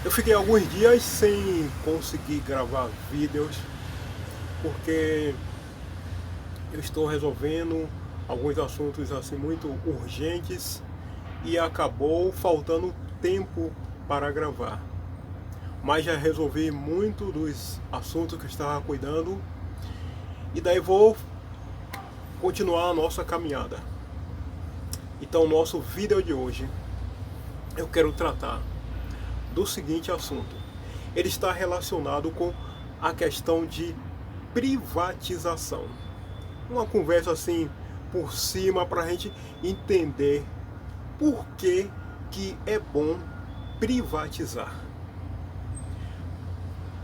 Eu fiquei alguns dias sem conseguir gravar vídeos porque eu estou resolvendo alguns assuntos assim muito urgentes e acabou faltando tempo para gravar. Mas já resolvi muito dos assuntos que eu estava cuidando e daí vou continuar a nossa caminhada. Então, nosso vídeo de hoje eu quero tratar do seguinte assunto. Ele está relacionado com a questão de privatização. Uma conversa assim por cima para a gente entender por que é bom privatizar.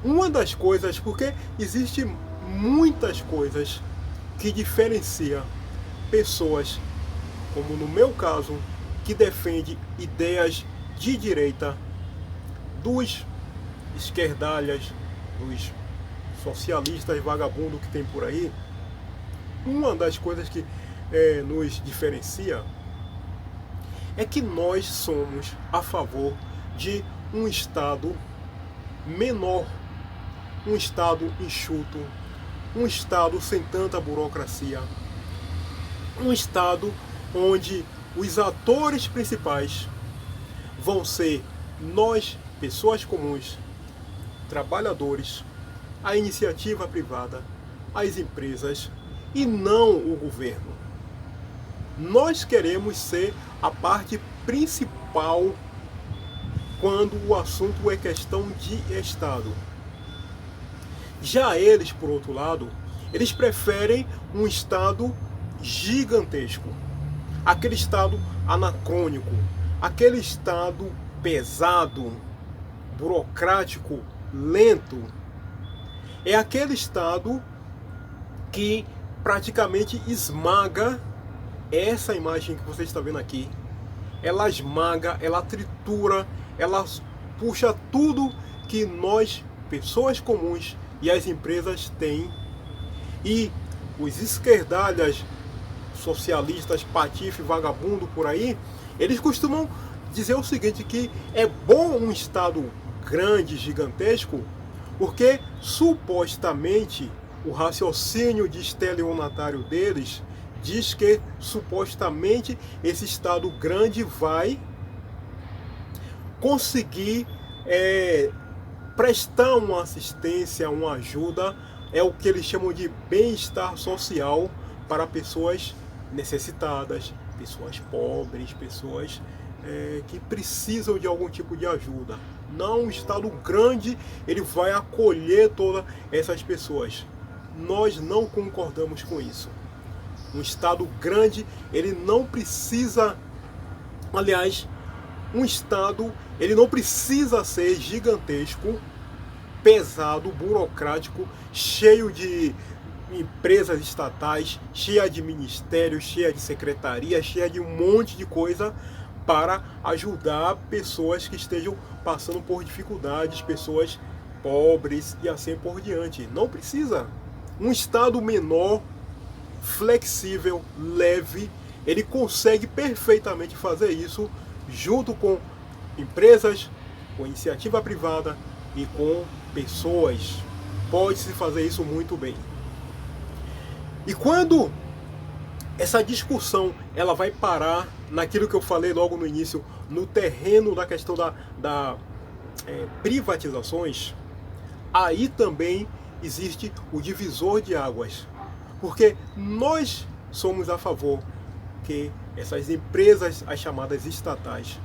Uma das coisas, porque existe muitas coisas que diferenciam pessoas, como no meu caso, que defende ideias de direita, dos esquerdalhas, dos socialistas vagabundos que tem por aí. Uma das coisas que nos diferencia é que nós somos a favor de um Estado menor, um Estado enxuto, um Estado sem tanta burocracia, um Estado onde os atores principais vão ser nós, pessoas comuns, trabalhadores, a iniciativa privada, as empresas e não o governo. Nós queremos ser a parte principal quando o assunto é questão de Estado. Já eles, por outro lado, eles preferem um Estado gigantesco, aquele Estado anacrônico, aquele Estado pesado, burocrático, lento. É aquele Estado que praticamente esmaga essa imagem que você está vendo aqui. Ela esmaga, ela tritura, ela puxa tudo que nós, pessoas comuns e as empresas têm. E os esquerdalhas, socialistas, patife, vagabundo por aí, eles costumam dizer o seguinte, que é bom um Estado grande, gigantesco, porque supostamente o raciocínio de estelionatário deles diz que supostamente esse Estado grande vai conseguir prestar uma assistência, uma ajuda, é o que eles chamam de bem-estar social para pessoas necessitadas, pessoas pobres, pessoas que precisam de algum tipo de ajuda. Não, um Estado grande ele vai acolher todas essas pessoas. Nós não concordamos com isso. Um Estado grande ele não precisa, aliás, um Estado ele não precisa ser gigantesco, pesado, burocrático, cheio de empresas estatais, cheia de ministérios, cheia de secretarias, cheia de um monte de coisa para ajudar pessoas que estejam passando por dificuldades, pessoas pobres e assim por diante. Não precisa. Um Estado menor, flexível, leve, ele consegue perfeitamente fazer isso junto com empresas, com iniciativa privada e com pessoas. Pode-se fazer isso muito bem. E quando essa discussão ela vai parar naquilo que eu falei logo no início, no terreno da questão da privatizações, aí também existe o divisor de águas. Porque nós somos a favor que essas empresas, as chamadas estatais,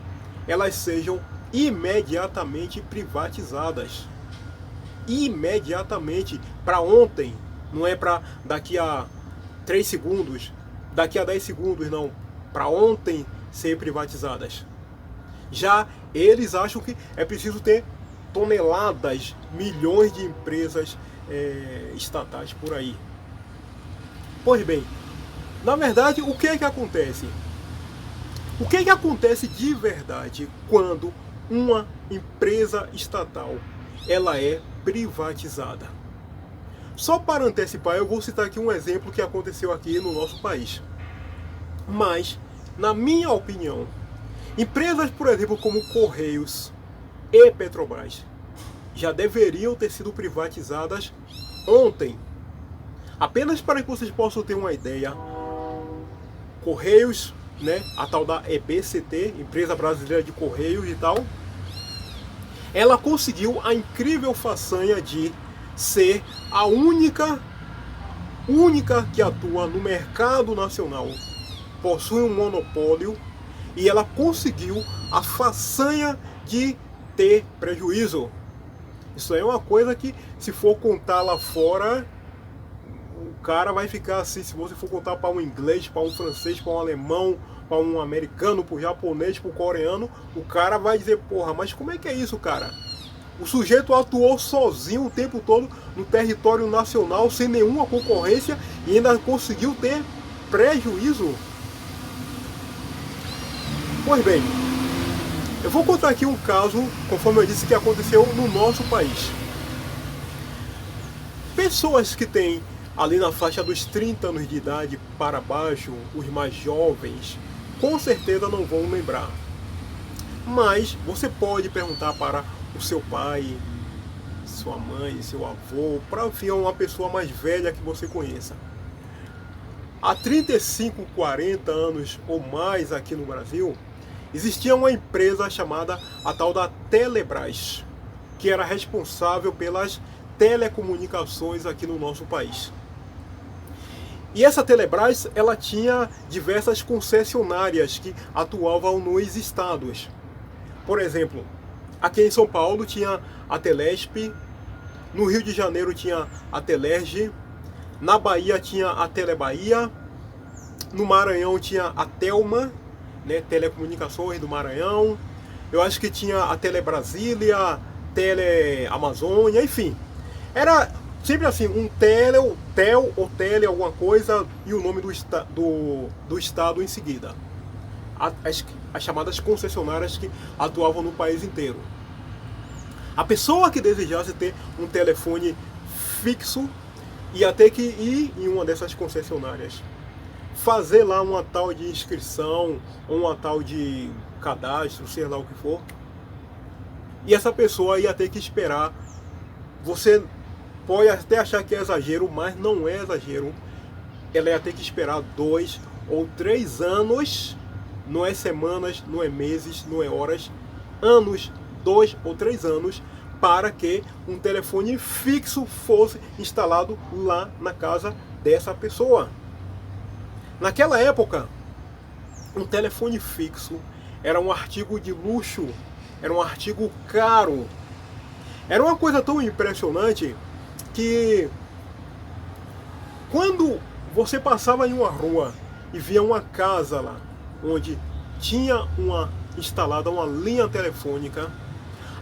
elas sejam imediatamente privatizadas. Imediatamente, para ontem, não é para daqui a 3 segundos, daqui a 10 segundos, não. Para ontem ser privatizadas. Já eles acham que é preciso ter toneladas, milhões de empresas estatais por aí. Pois bem, na verdade, o que é que acontece? O que é que acontece de verdade quando uma empresa estatal ela é privatizada? Só para antecipar, eu vou citar aqui um exemplo que aconteceu aqui no nosso país. Mas, na minha opinião, empresas, por exemplo, como Correios, e Petrobras já deveriam ter sido privatizadas ontem. Apenas para que vocês possam ter uma ideia, Correios, né, a tal da EBCT, Empresa Brasileira de Correios e tal, ela conseguiu a incrível façanha de ser a única que atua no mercado nacional, possui um monopólio, e ela conseguiu a façanha de ter prejuízo. Isso é uma coisa que, se for contar lá fora, o cara vai ficar assim. Se você for contar para um inglês, para um francês, para um alemão, para um americano, para um japonês, para um coreano, o cara vai dizer: porra, mas como é que é isso, cara? O sujeito atuou sozinho o tempo todo no território nacional, sem nenhuma concorrência, e ainda conseguiu ter prejuízo. Pois bem, eu vou contar aqui um caso, conforme eu disse, que aconteceu no nosso país. Pessoas que têm ali na faixa dos 30 anos de idade para baixo, os mais jovens, com certeza não vão lembrar. Mas você pode perguntar para o seu pai, sua mãe, seu avô, para uma pessoa mais velha que você conheça. Há 35, 40 anos ou mais aqui no Brasil, existia uma empresa chamada a tal da Telebrás, que era responsável pelas telecomunicações aqui no nosso país. E essa Telebrás, ela tinha diversas concessionárias que atuavam nos estados. Por exemplo, aqui em São Paulo tinha a Telesp, no Rio de Janeiro tinha a Telerge, na Bahia tinha a Telebahia, no Maranhão tinha a Telma, né, Telecomunicações do Maranhão, eu acho que tinha a Telebrasília, Teleamazônia, enfim. Era sempre assim, um tel ou tele alguma coisa e o nome do estado em seguida. As chamadas concessionárias que atuavam no país inteiro. A pessoa que desejasse ter um telefone fixo ia ter que ir em uma dessas concessionárias, fazer lá uma tal de inscrição, ou uma tal de cadastro, sei lá o que for. E essa pessoa ia ter que esperar. Você pode até achar que é exagero, mas não é exagero. Ela ia ter que esperar 2 ou 3 anos, não é semanas, não é meses, não é horas, anos, 2 ou 3 anos, para que um telefone fixo fosse instalado lá na casa dessa pessoa. Naquela época, um telefone fixo era um artigo de luxo, era um artigo caro. Era uma coisa tão impressionante que, quando você passava em uma rua e via uma casa lá, onde tinha instalada uma linha telefônica,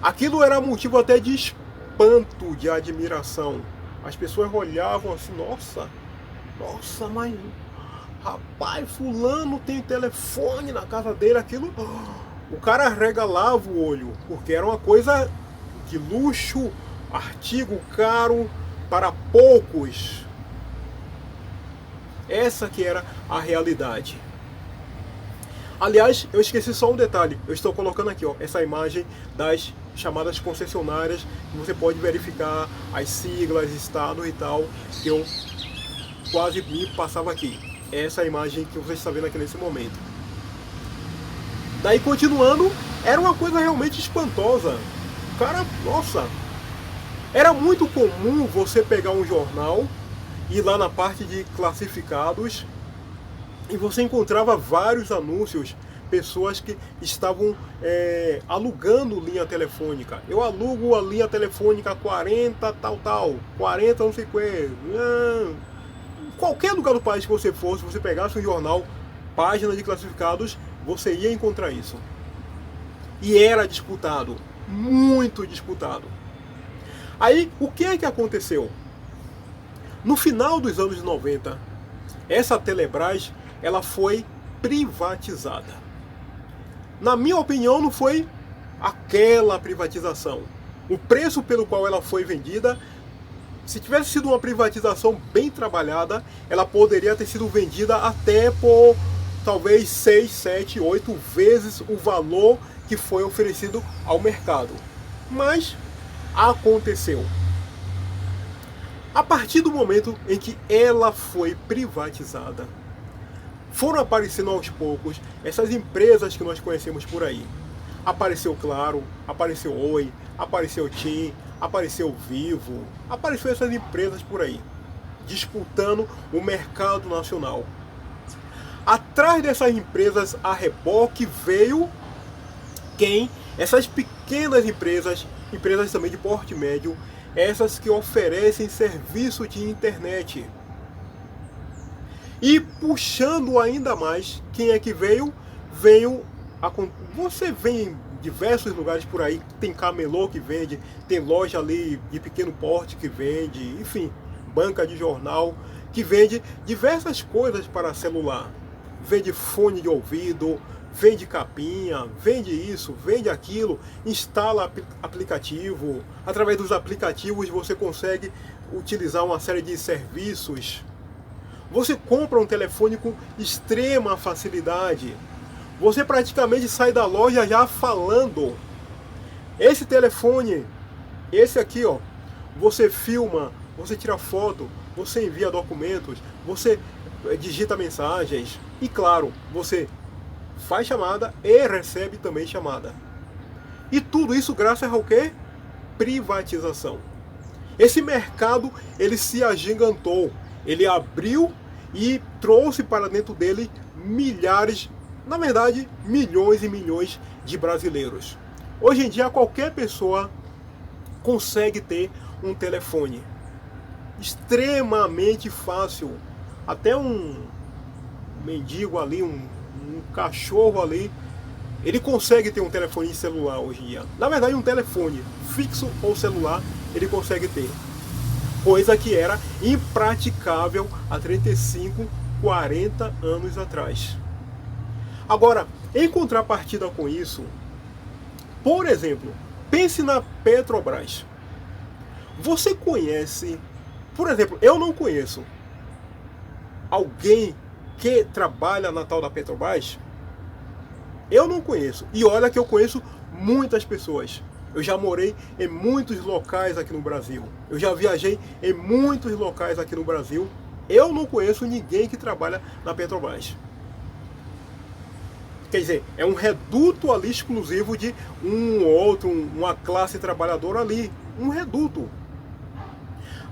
aquilo era motivo até de espanto, de admiração. As pessoas olhavam assim: nossa, mas rapaz, fulano tem telefone na casa dele. Aquilo, o cara regalava o olho, porque era uma coisa de luxo, artigo caro para poucos. Essa que era a realidade. Aliás, eu esqueci só um detalhe. Eu estou colocando aqui, ó, essa imagem das chamadas concessionárias, que você pode verificar as siglas, estado e tal, que eu quase me passava aqui. Essa imagem que você está vendo aqui nesse momento. Daí, continuando, era uma coisa realmente espantosa. Cara, nossa, era muito comum você pegar um jornal, ir lá na parte de classificados, e você encontrava vários anúncios, pessoas que estavam alugando linha telefônica. Eu alugo a linha telefônica 40 tal, 40 não sei o que. Qualquer lugar do país que você fosse, você pegasse um jornal, página de classificados, você ia encontrar isso. E era disputado, muito disputado. Aí, o que é que aconteceu? No final dos anos 90, essa Telebrás, ela foi privatizada. Na minha opinião, não foi aquela privatização. O preço pelo qual ela foi vendida, se tivesse sido uma privatização bem trabalhada, ela poderia ter sido vendida até por talvez 6, 7, 8 vezes o valor que foi oferecido ao mercado. Mas aconteceu. A partir do momento em que ela foi privatizada, foram aparecendo aos poucos essas empresas que nós conhecemos por aí. Apareceu Claro, apareceu Oi, apareceu TIM, apareceu Vivo, apareceu essas empresas por aí, disputando o mercado nacional. Atrás dessas empresas, a reboque, veio quem? Essas pequenas empresas, empresas também de porte médio, essas que oferecem serviço de internet. E puxando ainda mais, quem é que veio? Você vê em diversos lugares por aí, tem camelô que vende, tem loja ali de pequeno porte que vende, enfim, banca de jornal que vende diversas coisas para celular. Vende fone de ouvido, vende capinha, vende isso, vende aquilo, instala aplicativo. Através dos aplicativos você consegue utilizar uma série de serviços. Você compra um telefone com extrema facilidade. Você praticamente sai da loja já falando. Esse telefone, esse aqui, ó, você filma, você tira foto, você envia documentos, você digita mensagens e, claro, você faz chamada e recebe também chamada. E tudo isso graças ao quê? Privatização. Esse mercado, ele se agigantou, ele abriu e trouxe para dentro dele milhares, na verdade, milhões e milhões de brasileiros. Hoje em dia, qualquer pessoa consegue ter um telefone. Extremamente fácil. Até um mendigo ali, um cachorro ali, ele consegue ter um telefone celular hoje em dia. Na verdade, um telefone fixo ou celular, ele consegue ter. Coisa que era impraticável há 35, 40 anos atrás. Agora, em contrapartida com isso, por exemplo, pense na Petrobras. Você conhece, por exemplo, eu não conheço alguém que trabalha na tal da Petrobras? Eu não conheço. E olha que eu conheço muitas pessoas. Eu já morei em muitos locais aqui no Brasil. Eu já viajei em muitos locais aqui no Brasil. Eu não conheço ninguém que trabalha na Petrobras. Quer dizer, é um reduto ali exclusivo de um ou outro, uma classe trabalhadora ali. Um reduto.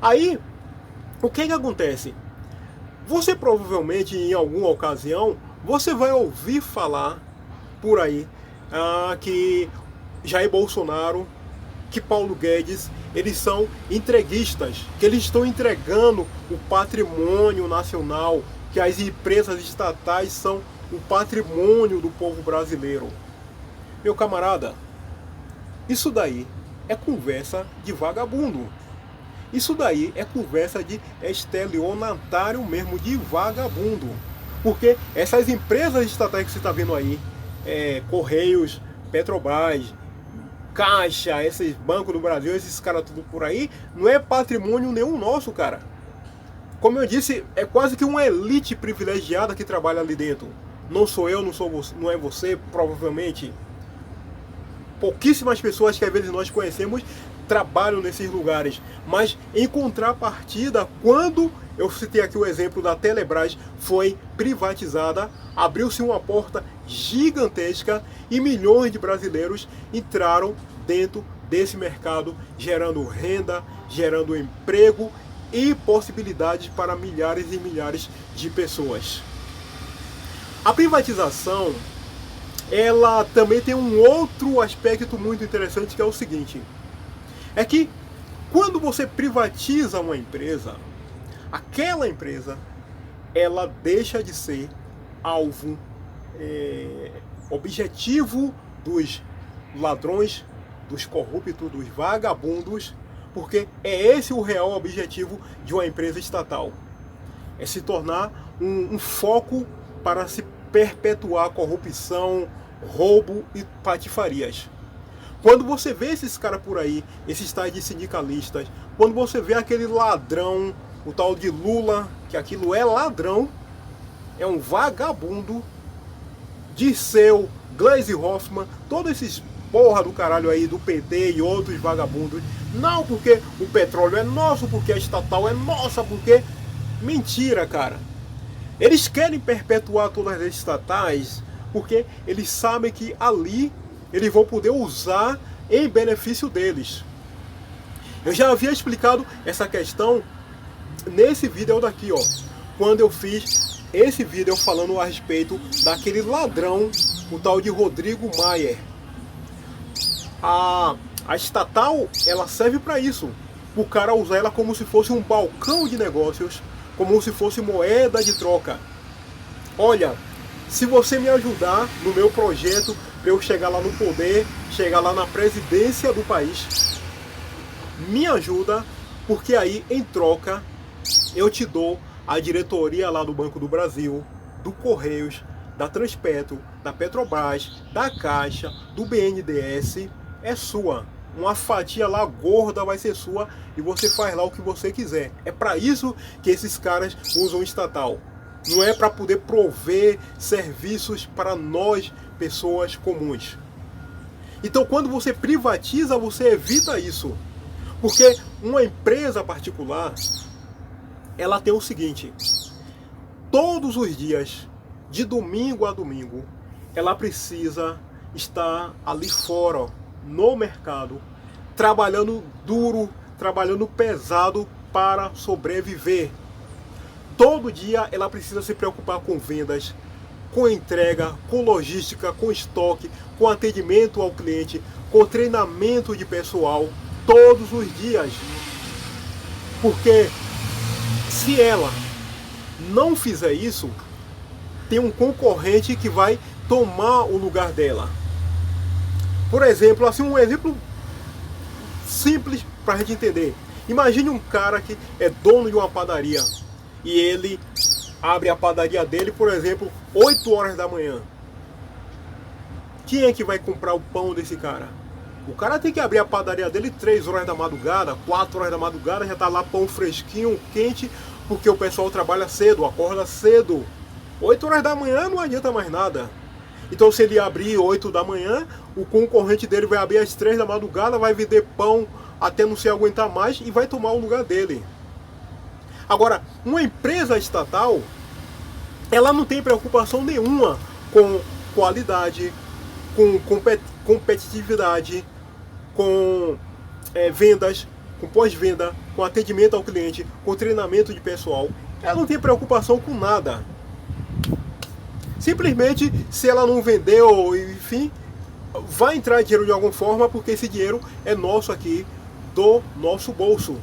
Aí, o que acontece? Você provavelmente, em alguma ocasião, você vai ouvir falar por aí que Jair Bolsonaro, que Paulo Guedes, eles são entreguistas, que eles estão entregando o patrimônio nacional, que as empresas estatais são o patrimônio do povo brasileiro. Meu camarada, isso daí é conversa de vagabundo. Isso daí é conversa de estelionatário mesmo, de vagabundo. Porque essas empresas estatais que você está vendo aí, Correios, Petrobras, Caixa, esses bancos do Brasil, esses caras tudo por aí, não é patrimônio nenhum nosso, cara. Como eu disse, é quase que uma elite privilegiada que trabalha ali dentro. Não sou eu, não sou você, não é você, provavelmente. Pouquíssimas pessoas que às vezes nós conhecemos trabalham nesses lugares. Mas em contrapartida, quando eu citei aqui o exemplo da Telebrás, foi privatizada, abriu-se uma porta gigantesca e milhões de brasileiros entraram dentro desse mercado, gerando renda, gerando emprego e possibilidades para milhares e milhares de pessoas. A privatização, ela também tem um outro aspecto muito interessante, que é o seguinte: é que quando você privatiza uma empresa, aquela empresa, ela deixa de ser alvo, objetivo dos ladrões, dos corruptos, dos vagabundos, porque é esse o real objetivo de uma empresa estatal. É se tornar um foco para se perpetuar corrupção, roubo e patifarias. Quando você vê esses caras por aí, esses tais de sindicalistas, quando você vê aquele ladrão, o tal de Lula, que aquilo é ladrão, é um vagabundo, Dirceu, Gleisi Hoffmann, todos esses porra do caralho aí do PT e outros vagabundos. Não, porque o petróleo é nosso, porque a estatal é nossa, porque... Mentira, cara. Eles querem perpetuar todas as estatais porque eles sabem que ali eles vão poder usar em benefício deles. Eu já havia explicado essa questão nesse vídeo daqui, ó. Quando eu fiz esse vídeo falando a respeito daquele ladrão, o tal de Rodrigo Maia. A estatal, ela serve para isso. O cara usar ela como se fosse um balcão de negócios, como se fosse moeda de troca. Olha, se você me ajudar no meu projeto para eu chegar lá no poder, chegar lá na presidência do país, me ajuda, porque aí em troca eu te dou a diretoria lá do Banco do Brasil, do Correios, da Transpetro, da Petrobras, da Caixa, do BNDES, é sua. Uma fatia lá gorda vai ser sua e você faz lá o que você quiser. É para isso que esses caras usam estatal. Não é para poder prover serviços para nós, pessoas comuns. Então, quando você privatiza, você evita isso. Porque uma empresa particular, ela tem o seguinte: todos os dias, de domingo a domingo, ela precisa estar ali fora, no mercado, trabalhando duro, trabalhando pesado para sobreviver. Todo dia ela precisa se preocupar com vendas, com entrega, com logística, com estoque, com atendimento ao cliente, com treinamento de pessoal, todos os dias. Porque se ela não fizer isso, tem um concorrente que vai tomar o lugar dela. Por exemplo, assim, um exemplo simples para a gente entender. Imagine um cara que é dono de uma padaria e ele abre a padaria dele, por exemplo, 8 horas da manhã. Quem é que vai comprar o pão desse cara? O cara tem que abrir a padaria dele 3 horas da madrugada, 4 horas da madrugada, já tá lá pão fresquinho, quente, porque o pessoal trabalha cedo, acorda cedo. 8 horas da manhã não adianta mais nada. Então, se ele abrir 8 da manhã, o concorrente dele vai abrir às 3 da madrugada, vai vender pão até não se aguentar mais e vai tomar o lugar dele. Agora, uma empresa estatal, ela não tem preocupação nenhuma com qualidade, com competitividade, com vendas, com pós-venda, com atendimento ao cliente, com treinamento de pessoal. Ela não tem preocupação com nada. Simplesmente, se ela não vender, ou enfim, vai entrar dinheiro de alguma forma, porque esse dinheiro é nosso aqui, do nosso bolso.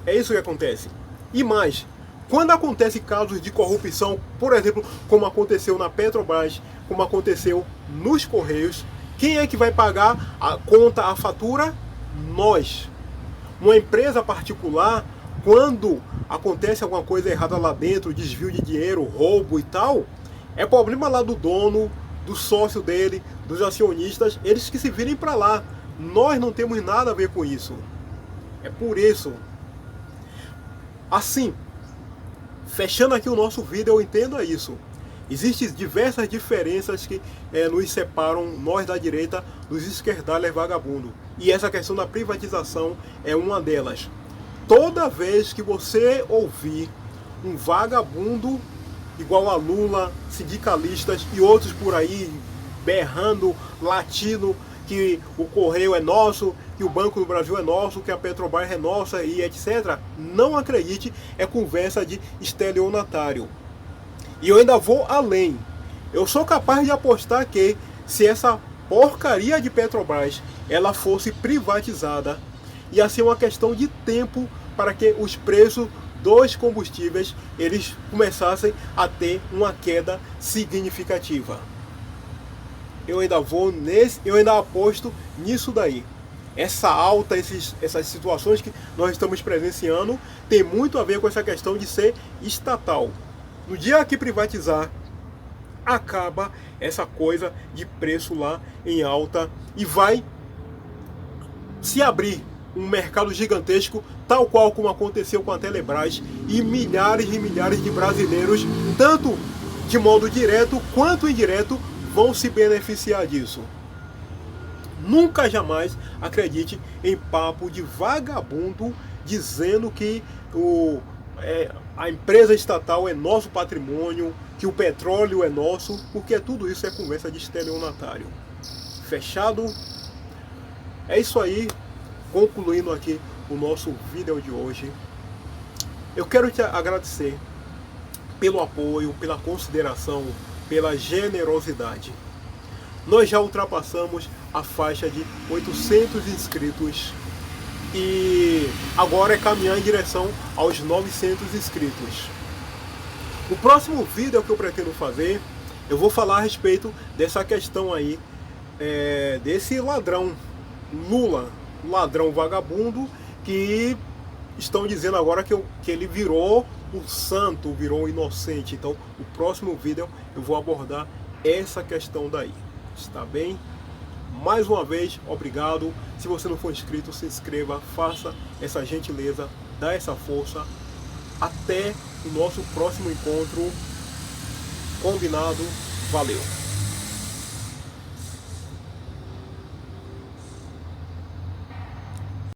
É isso que acontece. E mais, quando acontece casos de corrupção, por exemplo, como aconteceu na Petrobras, como aconteceu nos Correios, quem é que vai pagar a conta, a fatura? Nós. Uma empresa particular, quando acontece alguma coisa errada lá dentro, desvio de dinheiro, roubo e tal, é problema lá do dono, do sócio dele, dos acionistas, eles que se virem para lá. Nós não temos nada a ver com isso. É por isso. Assim, fechando aqui o nosso vídeo, eu entendo isso. Existem diversas diferenças que nos separam, nós da direita, dos esquerdalhas vagabundos. E essa questão da privatização é uma delas. Toda vez que você ouvir um vagabundo igual a Lula, sindicalistas e outros por aí berrando, latindo que o Correio é nosso, que o Banco do Brasil é nosso, que a Petrobras é nossa e etc. Não acredite, é conversa de estelionatário. E eu ainda vou além. Eu sou capaz de apostar que se essa porcaria de Petrobras ela fosse privatizada, ia ser uma questão de tempo para que os preços dos combustíveis eles começassem a ter uma queda significativa. Eu ainda aposto nisso daí. Essa alta, essas situações que nós estamos presenciando tem muito a ver com essa questão de ser estatal. No dia que privatizar, acaba essa coisa de preço lá em alta e vai se abrir um mercado gigantesco, tal qual como aconteceu com a Telebrás, e milhares de brasileiros, tanto de modo direto quanto indireto, vão se beneficiar disso. Nunca jamais acredite em papo de vagabundo dizendo que a empresa estatal é nosso patrimônio, que o petróleo é nosso, porque tudo isso é conversa de estelionatário. Fechado? É isso aí, concluindo aqui o nosso vídeo de hoje. Eu quero te agradecer pelo apoio, pela consideração, pela generosidade. Nós já ultrapassamos a faixa de 800 inscritos e agora é caminhar em direção aos 900 inscritos. O próximo vídeo que eu pretendo fazer, eu vou falar a respeito dessa questão aí, desse ladrão, Lula, ladrão vagabundo, que estão dizendo agora que ele virou o santo, virou o inocente. Então, o próximo vídeo eu vou abordar essa questão daí. Está bem? Mais uma vez, obrigado. Se você não for inscrito, se inscreva, faça essa gentileza, dá essa força. Até o nosso próximo encontro. Combinado? Valeu!